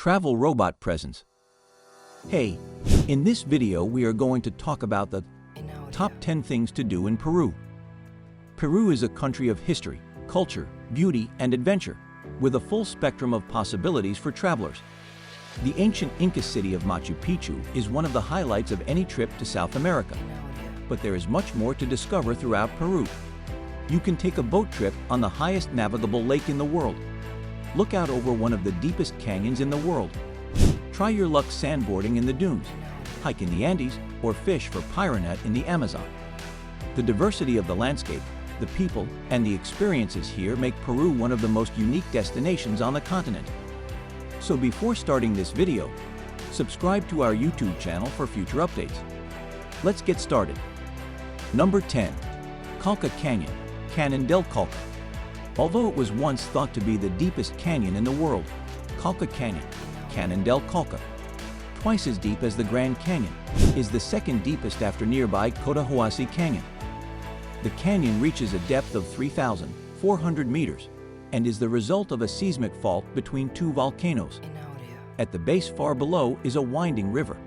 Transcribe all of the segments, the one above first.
Travel robot presence. Hey, in this video we are going to talk about the top 10 things to do in Peru. Peru is a country of history, culture, beauty, and adventure, with a full spectrum of possibilities for travelers. The ancient Inca city of Machu Picchu is one of the highlights of any trip to South America. But there is much more to discover throughout Peru. You can take a boat trip on the highest navigable lake in the world. Look out over one of the deepest canyons in the world. Try your luck sandboarding in the dunes, hike in the Andes, or fish for piranha in the Amazon. The diversity of the landscape, the people, and the experiences here make Peru one of the most unique destinations on the continent. So before starting this video, subscribe to our YouTube channel for future updates. Let's get started. Number 10. Konka Canyon, Canyon del Kolka. Although it was once thought to be the deepest canyon in the world, Konka Canyon, Canyon del Kolka, twice as deep as the Grand Canyon, is the second deepest after nearby Cotahuasi Canyon. The canyon reaches a depth of 3,400 meters and is the result of a seismic fault between two volcanoes. At the base far below is a winding river.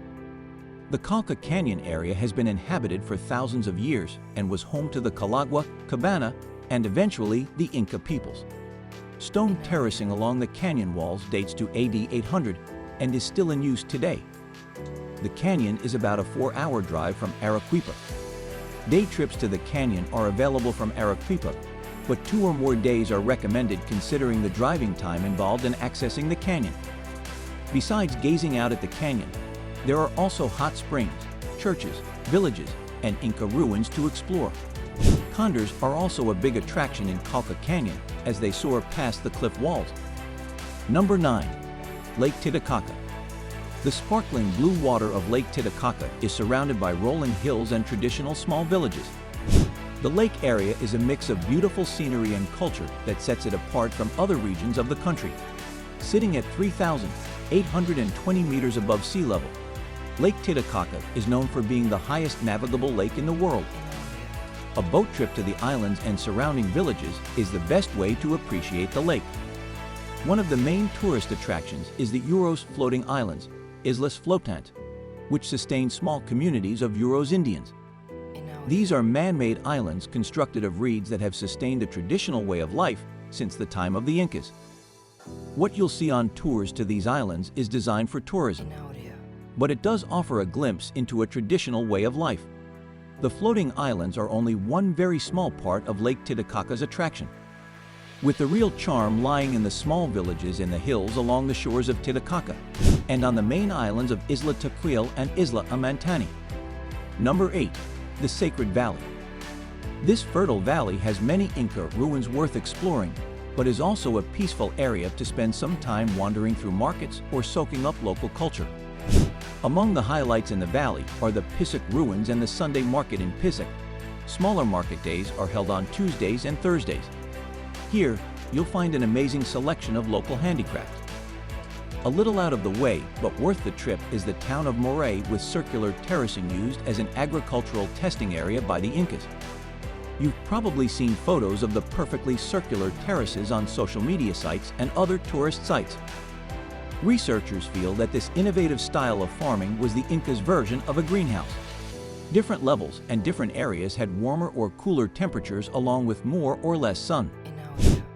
The Konka Canyon area has been inhabited for thousands of years and was home to the Calagua, Cabana, and eventually the Inca peoples. Stone terracing along the canyon walls dates to AD 800 and is still in use today. The canyon is about a 4-hour drive from Araquipa. Day trips to the canyon are available from Araquipa, but 2 or more days are recommended considering the driving time involved in accessing the canyon. Besides gazing out at the canyon, there are also hot springs, churches, villages, and Inca ruins to explore. Condors are also a big attraction in Konka Canyon as they soar past the cliff walls. Number 9. Lake Titicaca. The sparkling blue water of Lake Titicaca is surrounded by rolling hills and traditional small villages. The lake area is a mix of beautiful scenery and culture that sets it apart from other regions of the country. Sitting at 3,820 meters above sea level, Lake Titicaca is known for being the highest navigable lake in the world. A boat trip to the islands and surrounding villages is the best way to appreciate the lake. One of the main tourist attractions is the Uros floating islands, Islas Flotantes, which sustain small communities of Uros Indians. These are man-made islands constructed of reeds that have sustained a traditional way of life since the time of the Incas. What you'll see on tours to these islands is designed for tourism, but it does offer a glimpse into a traditional way of life. The floating islands are only one very small part of Lake Titicaca's attraction, with the real charm lying in the small villages in the hills along the shores of Titicaca and on the main islands of Isla Tequil and Isla Amantani. Number 8. The Sacred Valley. This fertile valley has many Inca ruins worth exploring, but is also a peaceful area to spend some time wandering through markets or soaking up local culture. Among the highlights in the valley are the Pisac ruins and the Sunday market in Pisac. Smaller market days are held on Tuesdays and Thursdays. Here, you'll find an amazing selection of local handicrafts. A little out of the way, but worth the trip, is the town of Moray with circular terracing used as an agricultural testing area by the Incas. You've probably seen photos of the perfectly circular terraces on social media sites and other tourist sites. Researchers feel that this innovative style of farming was the Incas' version of a greenhouse. Different levels and different areas had warmer or cooler temperatures along with more or less sun.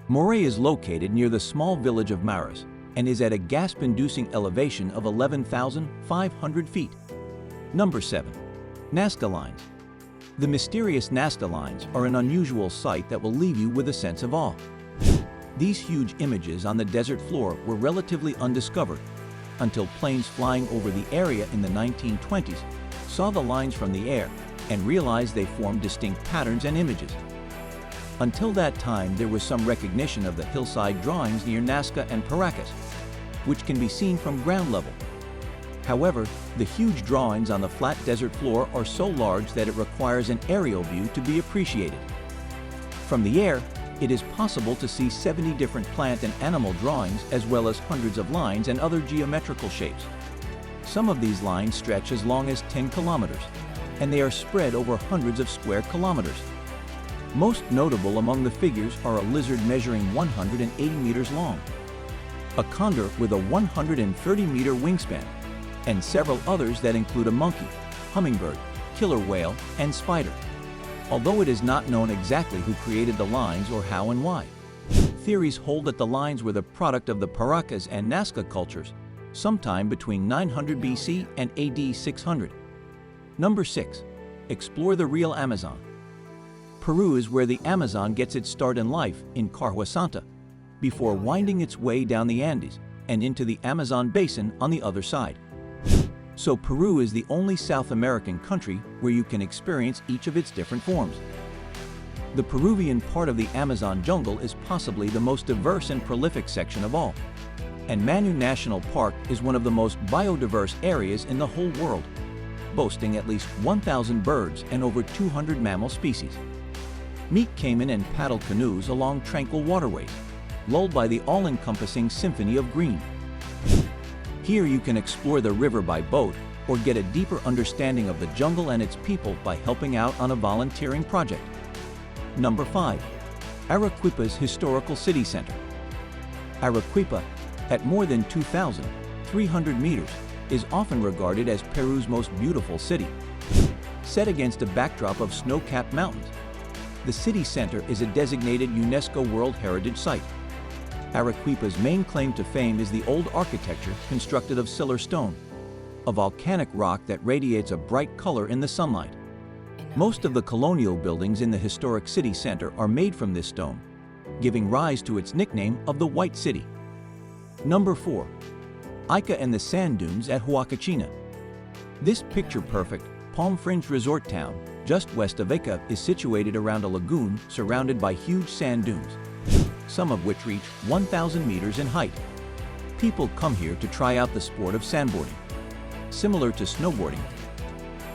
Moray is located near the small village of Maras and is at a gasp-inducing elevation of 11,500 feet. Number 7. Nazca Lines. The mysterious Nazca Lines are an unusual sight that will leave you with a sense of awe. These huge images on the desert floor were relatively undiscovered until planes flying over the area in the 1920s saw the lines from the air and realized they formed distinct patterns and images. Until that time, there was some recognition of the hillside drawings near Nazca and Paracas, which can be seen from ground level. However, the huge drawings on the flat desert floor are so large that it requires an aerial view to be appreciated. From the air, it is possible to see 70 different plant and animal drawings as well as hundreds of lines and other geometrical shapes. Some of these lines stretch as long as 10 kilometers, and they are spread over hundreds of square kilometers. Most notable among the figures are a lizard measuring 180 meters long. a condor with a 130-meter wingspan, and several others that include a monkey, hummingbird, killer whale, and spider. Although it is not known exactly who created the lines or how and why. Theories hold that the lines were the product of the Paracas and Nazca cultures, sometime between 900 BC and AD 600. Number 6. Explore the real Amazon. Peru is where the Amazon gets its start in life, in Carhua Santa, before winding its way down the Andes and into the Amazon basin on the other side. So Peru is the only South American country where you can experience each of its different forms. The Peruvian part of the Amazon jungle is possibly the most diverse and prolific section of all. And Manu National Park is one of the most biodiverse areas in the whole world, boasting at least 1,000 birds and over 200 mammal species. Meet caiman and paddle canoes along tranquil waterways, lulled by the all-encompassing symphony of green. Here you can explore the river by boat or get a deeper understanding of the jungle and its people by helping out on a volunteering project. Number 5. Araquipa's Historical City Center. Araquipa, at more than 2,300 meters, is often regarded as Peru's most beautiful city. Set against a backdrop of snow-capped mountains, the city center is a designated UNESCO World Heritage Site. Araquipa's main claim to fame is the old architecture constructed of sillar stone, a volcanic rock that radiates a bright color in the sunlight. Most of the colonial buildings in the historic city center are made from this stone, giving rise to its nickname of the White City. Number 4. Aika and the sand dunes at Huacachina. This picture-perfect, palm-fringed resort town, just west of Aika, is situated around a lagoon surrounded by huge sand dunes, some of which reach 1,000 meters in height. People come here to try out the sport of sandboarding. Similar to snowboarding,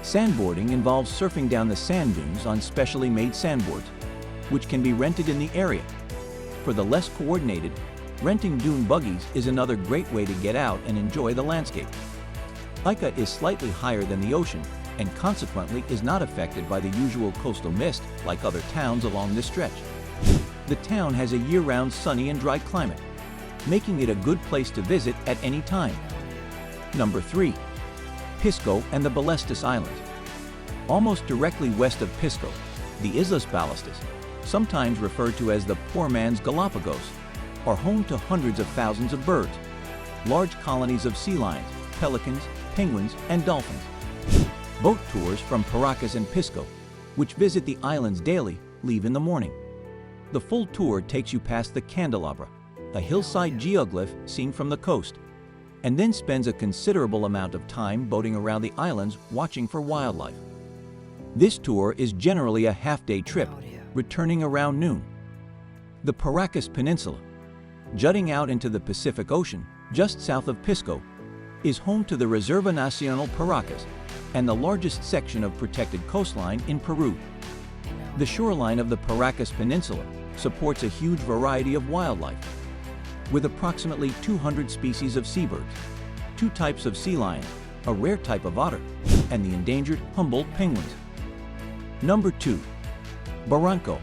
sandboarding involves surfing down the sand dunes on specially made sandboards, which can be rented in the area. For the less coordinated, renting dune buggies is another great way to get out and enjoy the landscape. Aika is slightly higher than the ocean and consequently is not affected by the usual coastal mist like other towns along this stretch. The town has a year-round sunny and dry climate, making it a good place to visit at any time. Number 3. Pisco and the Ballestas Islands. Almost directly west of Pisco, the Islas Ballestas, sometimes referred to as the poor man's Galapagos, are home to hundreds of thousands of birds, large colonies of sea lions, pelicans, penguins, and dolphins. Boat tours from Paracas and Pisco, which visit the islands daily, leave in the morning. The full tour takes you past the Candelabra, a hillside geoglyph seen from the coast, and then spends a considerable amount of time boating around the islands watching for wildlife. This tour is generally a half-day trip, returning around noon. The Paracas Peninsula, jutting out into the Pacific Ocean just south of Pisco, is home to the Reserva Nacional Paracas and the largest section of protected coastline in Peru. The shoreline of the Paracas Peninsula supports a huge variety of wildlife, with approximately 200 species of seabirds, 2 types of sea lions, a rare type of otter, and the endangered Humboldt penguins. Number 2. Barranco.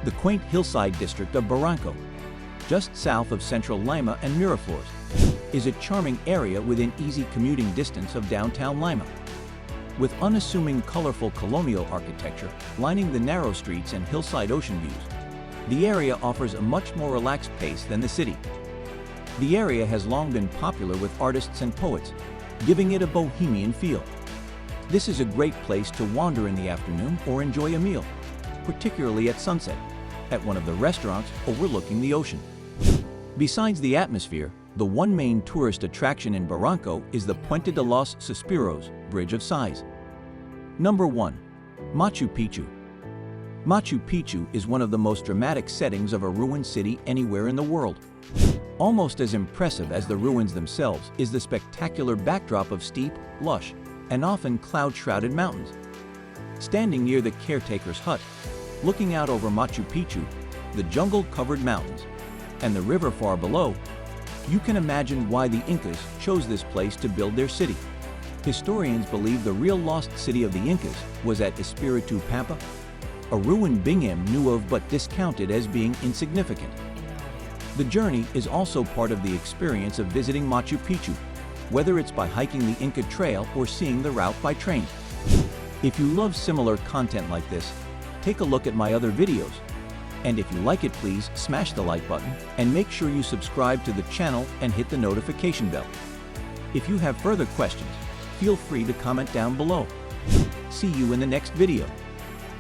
The quaint hillside district of Barranco, just south of central Lima and Miraflores, is a charming area within easy commuting distance of downtown Lima. With unassuming colorful colonial architecture lining the narrow streets and hillside ocean views, the area offers a much more relaxed pace than the city. The area has long been popular with artists and poets, giving it a bohemian feel. This is a great place to wander in the afternoon or enjoy a meal, particularly at sunset, at one of the restaurants overlooking the ocean. Besides the atmosphere, the one main tourist attraction in Barranco is the Puente de los Suspiros, Bridge of Sighs. Number 1. Machu Picchu. Machu Picchu is one of the most dramatic settings of a ruined city anywhere in the world. Almost as impressive as the ruins themselves is the spectacular backdrop of steep, lush, and often cloud-shrouded mountains. Standing near the caretaker's hut, looking out over Machu Picchu, the jungle-covered mountains, and the river far below, you can imagine why the Incas chose this place to build their city. Historians believe the real lost city of the Incas was at Espiritu Pampa, a ruin Bingham knew of but discounted as being insignificant. The journey is also part of the experience of visiting Machu Picchu, whether it's by hiking the Inca Trail or seeing the route by train. If you love similar content like this, take a look at my other videos. And if you like it, please smash the like button and make sure you subscribe to the channel and hit the notification bell. If you have further questions, feel free to comment down below. See you in the next video.